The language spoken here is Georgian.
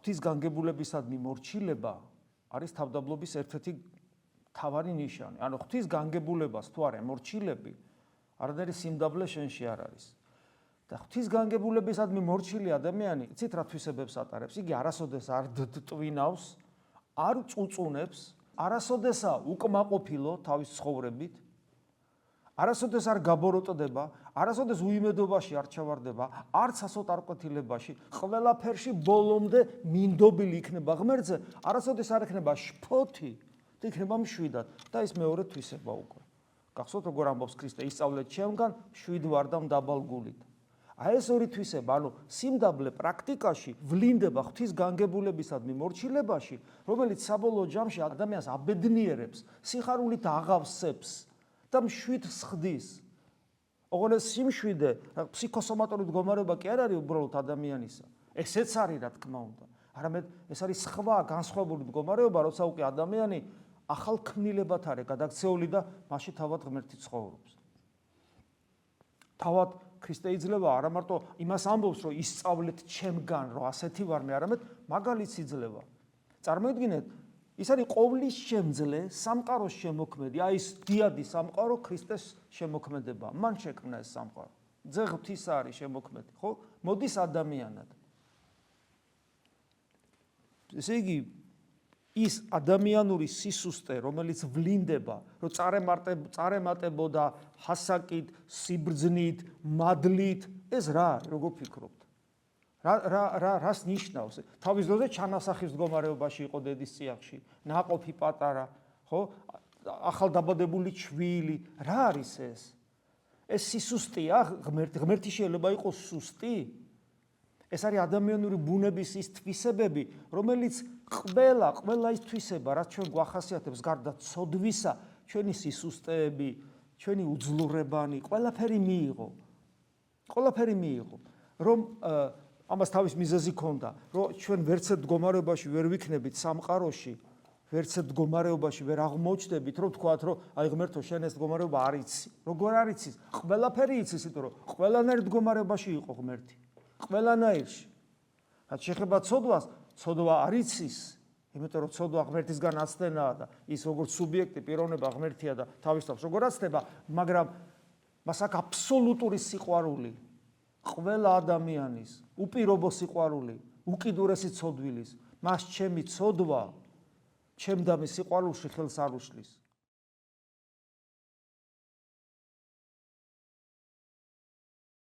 ღვთის განგებულებისადმი მორჩილება არის თავდაბლობის ერთ-ერთი თავარი ნიშანი. ანუ ღვთის განგებულებას თუ არ ემორჩილები, არანაირი სიმდაბლე შენში არ არის. და ღვთის განგებულებისადმი მორჩილი ადამიანი, იცით რა თვისებებს ატარებს? იგი არასოდეს არ დტვინავს, არ წუწუნებს, არასოდესა უკმაყოფილო თავის ცხოვრებით, არასოდეს არ გაბოროტდება, არასოდეს უიმედობაში არ ჩავარდება, არც ასოთ არ კვეთილებაში, ყველაფერში ბოლომდე მინდობილი იქნება ღმერთზე, არასოდეს არ იქნება შფოთი, და იქნება მშვიდად. და ის მეორე თვისება უკვე. გახსოვთ როგორ ამბობს ქრისტე, ისწავლეთ ჩემგან, მშვიდ ვარ და მდაბალ გულით. აი ეს ორი თვისება, ანუ სიმდაბლე პრაქტიკაში ვლინდება ღვთის განგებულებისადმი მორჩილებაში, რომელიც საბოლოო ჯამში ადამიანს აბედნიერებს, სიხარულით აღავსებს და მშვიდს ხდის. ოღონდ ეს სიმშვიდე, ფსიქოსომატური მდგომარეობა კი არ არის უბრალოდ ადამიანისა. ესეც არის, რა თქმა უნდა. არამედ ეს არის სხვა განსხვავებული მდგომარეობა, როცა უკვე ადამიანი ახალ ქმნილებად არის გადაქცეული და მასში თავად ღმერთი ცხოვრობს. თავად ქრისტე იძლევა არა მარტო იმას ამბობს, რომ ისწავლეთ ჩემგან, რომ ასეთი ვარ მე, არამედ მაგალითს იძლევა. წარმოიდგინეთ, ის არის ყოვლის შემძლე, სამყაროს შემოქმედი, აი ეს დიადი სამყარო ქრისტეს შემოქმედება. მან შექმნა ეს სამყარო. ძე ღვთისა არის შემოქმედი, ხო? მოდის ადამიანად. ესე იგი, ის ადამიანური სისუსტე, რომელიც ვლინდება, რომ წარემატებოდა ჰასაკით, სიბრძნით, მადლით, ეს რა არის, როგორ ფიქრობთ? რას ნიშნავს? თავის დროზე ჩანასახის მდგომარეობაში იყო დედის წიაღში, ნაყოფი პატარა, ხო? ახალდაბადებული ჩვილი, რა არის ეს? ეს სისუსტეა, ღმერთი შეიძლება იყოს სუსტი? ეს არის ადამიანური ბუნების ის თვისებები, რომელიც ყველა ის თვისება, რაც ჩვენ გვახასიათებს გარდა ცოდვისა, ჩვენი სისუსტეები, ჩვენი უძლურებანი, ყველაფერი მიიღო. ყველაფერი მიიღო. რომ ამას თავის მიზეზი ქონდა, რომ ჩვენ ვერცერთ მდგომარეობაში ვერ ვიქნებით სამყაროში, ვერცერთ მდგომარეობაში ვერ აღმოჩნდებით, რომ თქვათ, რომ აი ღმერთო, შენ ეს მდგომარეობა არ იცი. როგორ არ იცის? ყველაფერი იცის, იმიტომ რომ ყველანაირ მდგომარეობაში იყო ღმერთი. ყველანაირში. რაც შეეხება ცოდვას, ცოდვა არ იცის, იმიტომ რომ ცოდვა ღმერთისგან აცდენაა და ის როგორც სუბიექტი, პიროვნება ღმერთია და თავის თავს როგორ აცდება, მაგრამ მას აქვს აბსოლუტური სიყვარული. ყველა ადამიანის უპირობო სიყვარული, უკიდურესი ცოდვილის, მას ჩემი ცოდვა, ჩემდამი სიყვარულში ხელს არ უშლის.